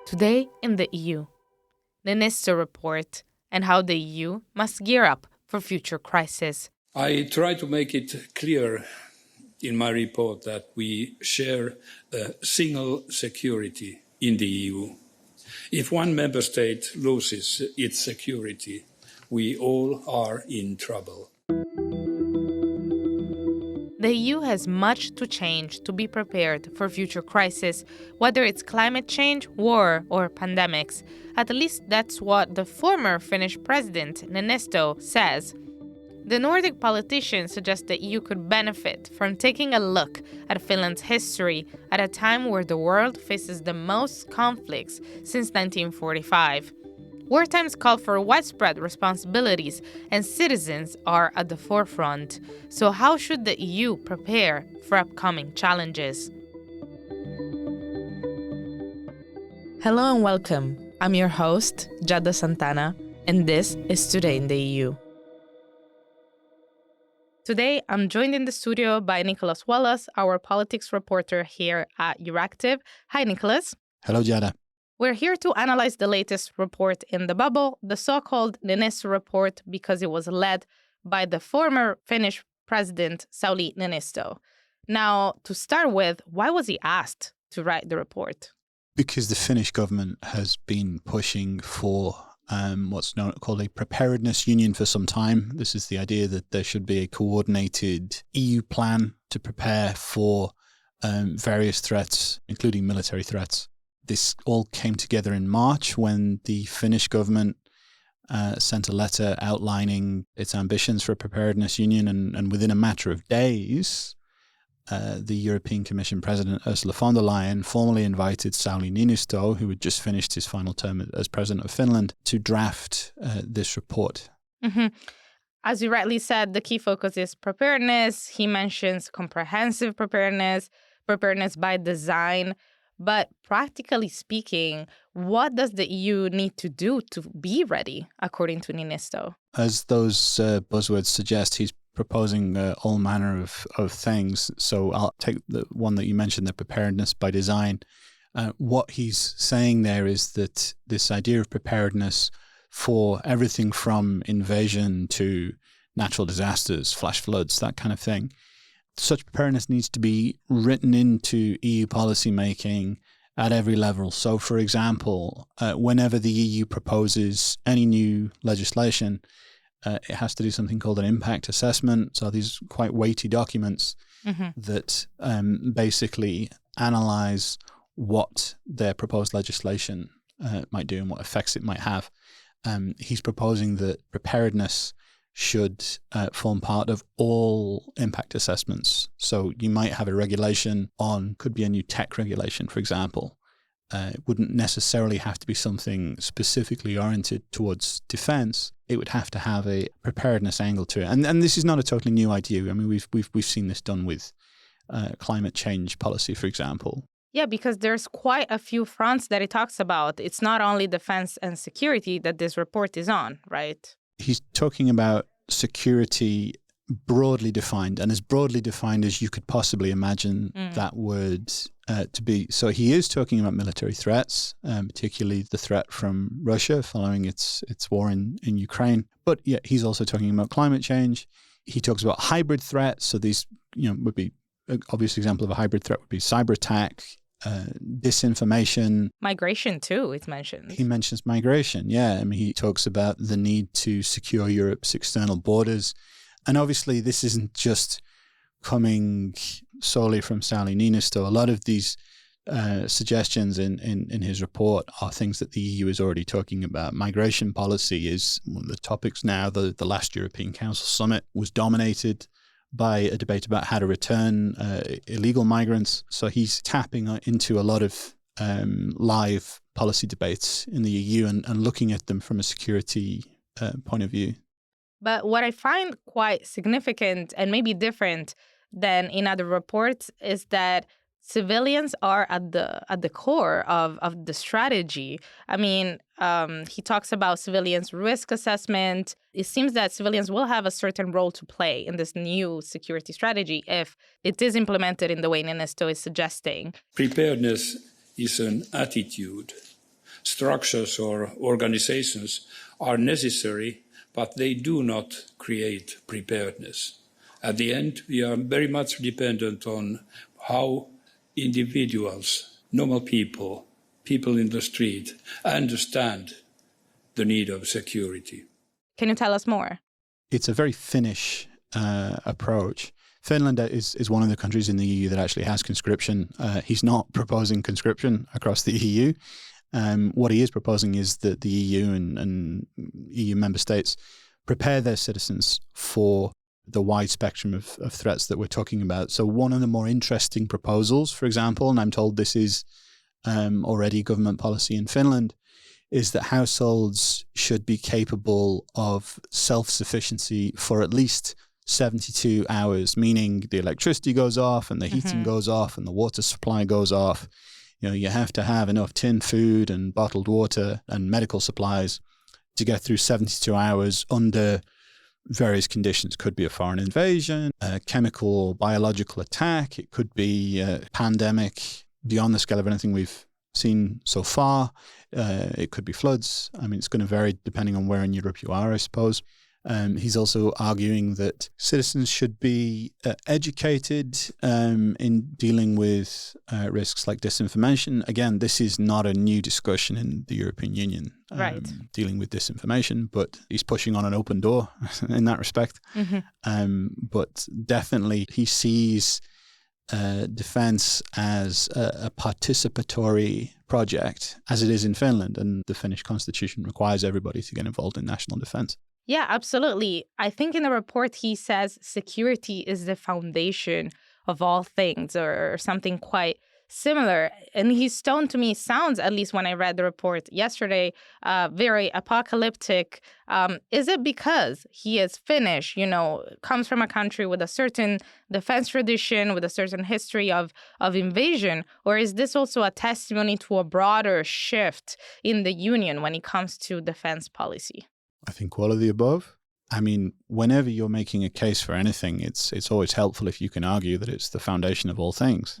Today in the EU, Niinistö report and how the EU must gear up for future crises. I try to make it clear in my report that we share a single security in the EU. If one member state loses its security, we all are in trouble. The EU has much to change to be prepared for future crises, whether it's climate change, war, or pandemics. At least that's what the former Finnish president, Niinistö, says. The Nordic politicians suggest the EU could benefit from taking a look at Finland's history at a time where the world faces the most conflicts since 1945. War times call for widespread responsibilities, and citizens are at the forefront. So how should the EU prepare for upcoming challenges? Hello and welcome. I'm your host, Giada Santana, and this is Today in the EU. Today, I'm joined in the studio by Nicholas Wallace, our politics reporter here at Euractiv. Hi, Nicholas. Hello, Giada. We're here to analyze the latest report in the bubble, the so-called Niinistö report, because it was led by the former Finnish president, Sauli Niinistö. Now, to start with, why was he asked to write the report? Because the Finnish government has been pushing for what's called a Preparedness union for some time. This is the idea that there should be a coordinated EU plan to prepare for various threats, including military threats. This all came together in March when the Finnish government sent a letter outlining its ambitions for a Preparedness union, and within a matter of days, the European Commission President Ursula von der Leyen formally invited Sauli Niinistö, who had just finished his final term as President of Finland, to draft this report. Mm-hmm. As you rightly said, the key focus is preparedness. He mentions comprehensive preparedness, preparedness by design. But practically speaking, what does the EU need to do to be ready, according to Niinistö? As those buzzwords suggest, he's proposing all manner of things. So I'll take the one that you mentioned, the preparedness by design. What he's saying there is that this idea of preparedness for everything from invasion to natural disasters, flash floods, that kind of thing, such preparedness needs to be written into EU policy making at every level. So, for example, whenever the EU proposes any new legislation, it has to do something called an impact assessment. So these quite weighty documents that basically analyze what their proposed legislation might do and what effects it might have. He's proposing that preparedness should form part of all impact assessments. So you might have a regulation could be a new tech regulation, for example. It wouldn't necessarily have to be something specifically oriented towards defense. It would have to have a preparedness angle to it. And this is not a totally new idea. I mean, we've seen this done with climate change policy, for example. Yeah, because there's quite a few fronts that it talks about. It's not only defense and security that this report is on, right? He's talking about security broadly defined, and as broadly defined as you could possibly imagine that word to be. So he is talking about military threats, particularly the threat from Russia following its war in Ukraine. But yeah, he's also talking about climate change. He talks about hybrid threats. So these, would be an obvious example of a hybrid threat would be cyber attack, disinformation. Migration too, it's mentioned. He mentions migration, yeah. I mean, he talks about the need to secure Europe's external borders. And obviously, this isn't just coming solely from Sauli Niinistö. A lot of these suggestions in his report are things that the EU is already talking about. Migration policy is one of the topics now. The last European Council summit was dominated by a debate about how to return illegal migrants. So he's tapping into a lot of live policy debates in the EU and looking at them from a security point of view. But what I find quite significant and maybe different than in other reports is that civilians are at the core of the strategy. I mean, he talks about civilians' risk assessment. It seems that civilians will have a certain role to play in this new security strategy if it is implemented in the way Niinistö is suggesting. Preparedness is an attitude, structures or organizations are necessary, but they do not create preparedness. At the end, we are very much dependent on how individuals, normal people, people in the street, understand the need of security. Can you tell us more? It's a very Finnish approach. Finland is one of the countries in the EU that actually has conscription. He's not proposing conscription across the EU. What he is proposing is that the EU and EU member states prepare their citizens for the wide spectrum of threats that we're talking about. So one of the more interesting proposals, for example, and I'm told this is already government policy in Finland, is that households should be capable of self-sufficiency for at least 72 hours, meaning the electricity goes off and the heating goes off and the water supply goes off. You know, you have to have enough tinned food and bottled water and medical supplies to get through 72 hours under various conditions. Could be a foreign invasion, a chemical or biological attack. It could be a pandemic beyond the scale of anything we've seen so far. It could be floods. I mean, it's going to vary depending on where in Europe you are, I suppose. He's also arguing that citizens should be educated in dealing with risks like disinformation. Again, this is not a new discussion in the European Union, right, dealing with disinformation, but he's pushing on an open door in that respect. But definitely he sees defense as a participatory project, as it is in Finland, and the Finnish constitution requires everybody to get involved in national defense. Yeah, absolutely. I think in the report he says security is the foundation of all things, or something quite similar. And his tone to me sounds, at least when I read the report yesterday, very apocalyptic. Is it because he is Finnish, you know, comes from a country with a certain defense tradition, with a certain history of invasion? Or is this also a testimony to a broader shift in the union when it comes to defense policy? I think all of the above. I mean, whenever you're making a case for anything, it's always helpful if you can argue that it's the foundation of all things.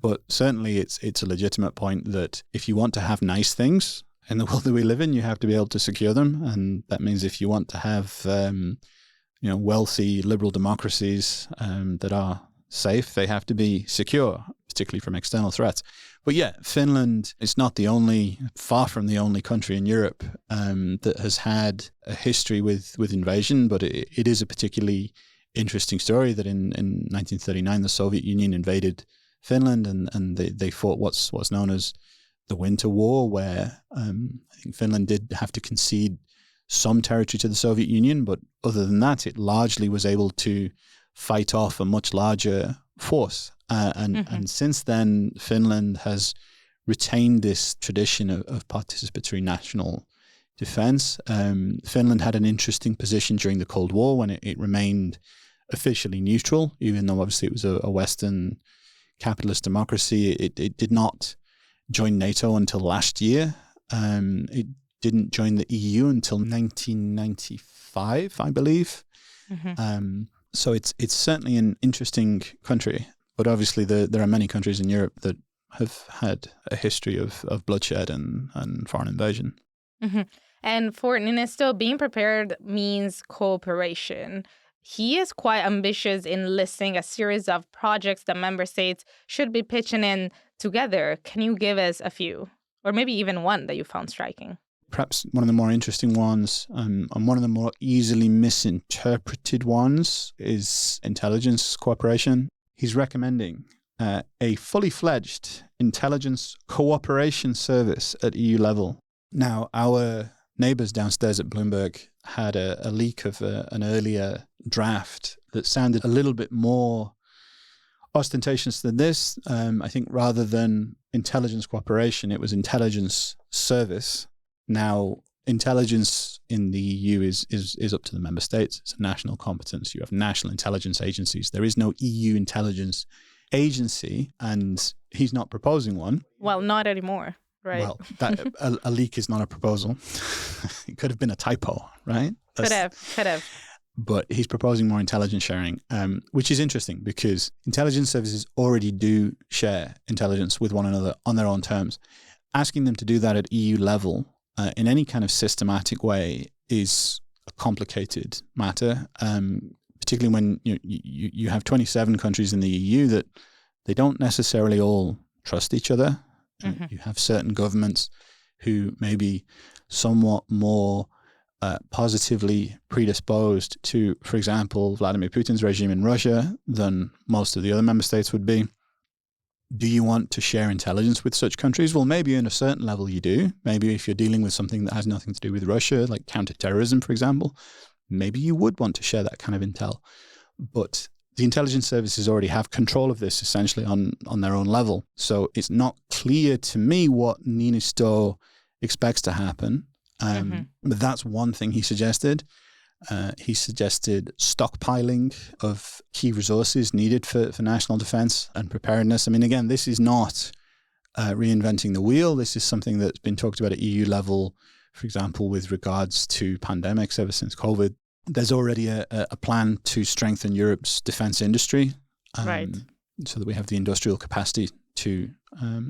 But certainly it's a legitimate point that if you want to have nice things in the world that we live in, you have to be able to secure them. And that means if you want to have wealthy liberal democracies that are safe, they have to be secure, particularly from external threats. But yeah, Finland is not far from the only country in Europe that has had a history with invasion, but it is a particularly interesting story that in 1939, the Soviet Union invaded Finland and they fought what's known as the Winter War, where I think Finland did have to concede some territory to the Soviet Union, but other than that, it largely was able to fight off a much larger force. And since then, Finland has retained this tradition of participatory national defense. Finland had an interesting position during the Cold War when it remained officially neutral, even though obviously it was a Western capitalist democracy. It did not join NATO until last year. It didn't join the EU until 1995, I believe. So it's certainly an interesting country. But obviously there are many countries in Europe that have had a history of bloodshed and foreign invasion. And for Niinistö, being prepared means cooperation. He is quite ambitious in listing a series of projects that member states should be pitching in together. Can you give us a few? Or maybe even one that you found striking? Perhaps one of the more interesting ones, and one of the more easily misinterpreted ones, is intelligence cooperation. He's recommending a fully fledged intelligence cooperation service at EU level. Now, our neighbours downstairs at Bloomberg had a leak of an earlier draft that sounded a little bit more ostentatious than this. I think rather than intelligence cooperation, it was intelligence service. Now, intelligence in the EU is up to the member states. It's a national competence. You have national intelligence agencies. There is no EU intelligence agency, and he's not proposing one. Well, not anymore, right? Well, a leak is not a proposal. It could have been a typo, right? Could have. But he's proposing more intelligence sharing, which is interesting because intelligence services already do share intelligence with one another on their own terms. asking them to do that at EU level in any kind of systematic way is a complicated matter, particularly when you have 27 countries in the EU that they don't necessarily all trust each other. Mm-hmm. You have certain governments who may be somewhat more positively predisposed to, for example, Vladimir Putin's regime in Russia than most of the other member states would be. Do you want to share intelligence with such countries? Well, maybe in a certain level you do. Maybe if you're dealing with something that has nothing to do with Russia, like counterterrorism, for example, maybe you would want to share that kind of intel. But the intelligence services already have control of this essentially on their own level. So it's not clear to me what Niinistö expects to happen. But that's one thing he suggested. He suggested stockpiling of key resources needed for national defense and preparedness. I mean, again, this is not reinventing the wheel. This is something that's been talked about at EU level, for example, with regards to pandemics ever since COVID. There's already a plan to strengthen Europe's defense industry, right, so that we have the industrial capacity to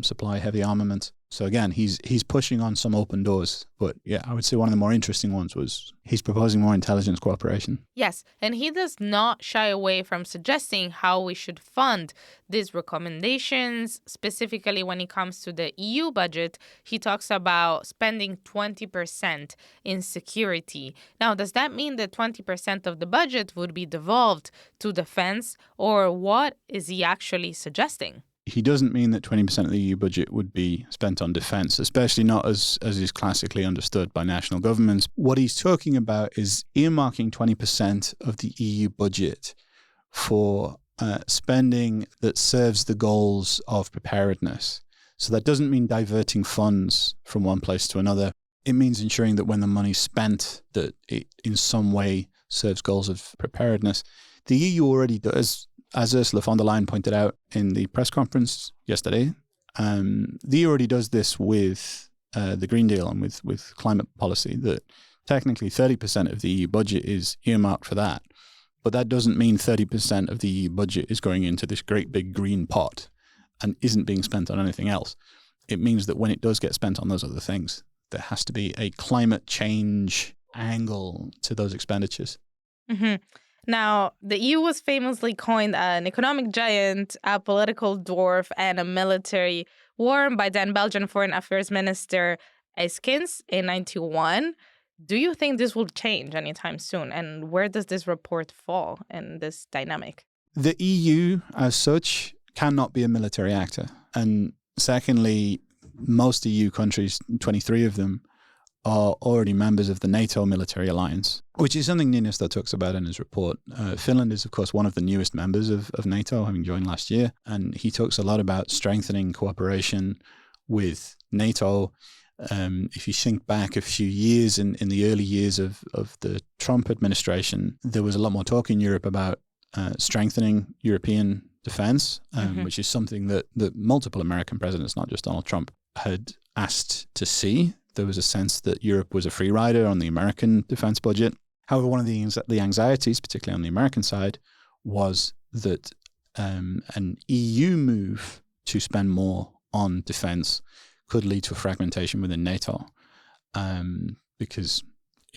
supply heavy armament. So again, he's pushing on some open doors. But yeah, I would say one of the more interesting ones was he's proposing more intelligence cooperation. Yes, and he does not shy away from suggesting how we should fund these recommendations. Specifically, when it comes to the EU budget, he talks about spending 20% in security. Now, does that mean that 20% of the budget would be devolved to defense, or what is he actually suggesting? He doesn't mean that 20% of the EU budget would be spent on defense, especially not as is classically understood by national governments. What he's talking about is earmarking 20% of the EU budget for spending that serves the goals of preparedness. So that doesn't mean diverting funds from one place to another. It means ensuring that when the money's spent, that it in some way serves goals of preparedness. The EU already does, as Ursula von der Leyen pointed out in the press conference yesterday. The EU already does this with the Green Deal and with climate policy, that technically 30% of the EU budget is earmarked for that. But that doesn't mean 30% of the EU budget is going into this great big green pot and isn't being spent on anything else. It means that when it does get spent on those other things, there has to be a climate change angle to those expenditures. Mm-hmm. Now, the EU was famously coined an economic giant, a political dwarf, and a military worm by then Belgian Foreign Affairs Minister Eyskens in 1991. Do you think this will change anytime soon? And where does this report fall in this dynamic? The EU, as such, cannot be a military actor. And secondly, most EU countries, 23 of them, are already members of the NATO military alliance, which is something Niinistö talks about in his report. Finland is, of course, one of the newest members of NATO, having joined last year. And he talks a lot about strengthening cooperation with NATO. If you think back a few years in the early years of the Trump administration, there was a lot more talk in Europe about strengthening European defense, which is something that multiple American presidents, not just Donald Trump, had asked to see. There was a sense that Europe was a free rider on the American defense budget. However, one of the anxieties, particularly on the American side, was that an EU move to spend more on defense could lead to a fragmentation within NATO, because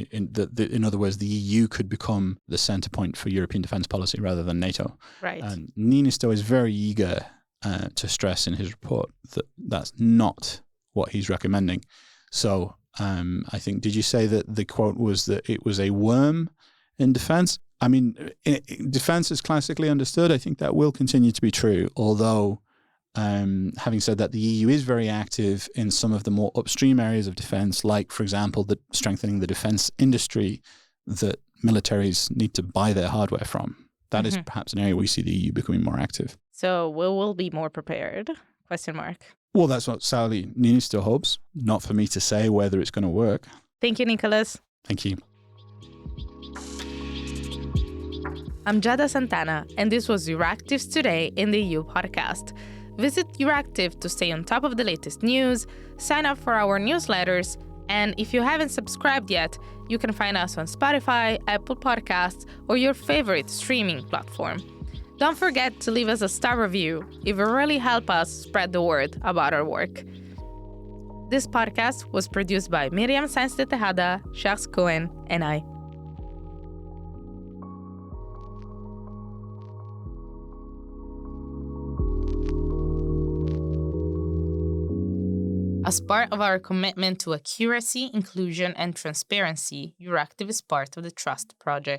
in other words, the EU could become the center point for European defense policy rather than NATO. Right. And Niinistö is very eager to stress in his report that that's not what he's recommending. So I think, did you say that the quote was that it was a worm in defense? I mean, defense is classically understood. I think that will continue to be true, although having said that, the EU is very active in some of the more upstream areas of defense, like, for example, the strengthening the defense industry that militaries need to buy their hardware from. That is perhaps an area we see the EU becoming more active. So we will be more prepared? ? Well, that's what Sauli Niinistö hopes. Not for me to say whether it's going to work. Thank you, Nicholas. Thank you. I'm Giada Santana, and this was Euractiv's Today in the EU podcast. Visit Euractiv to stay on top of the latest news, sign up for our newsletters, and if you haven't subscribed yet, you can find us on Spotify, Apple Podcasts, or your favorite streaming platform. Don't forget to leave us a star review. It will really help us spread the word about our work. This podcast was produced by Miriam Sainz de Tejada, Charles Cohen, and I. As part of our commitment to accuracy, inclusion, and transparency, Euractiv is part of the Trust Project.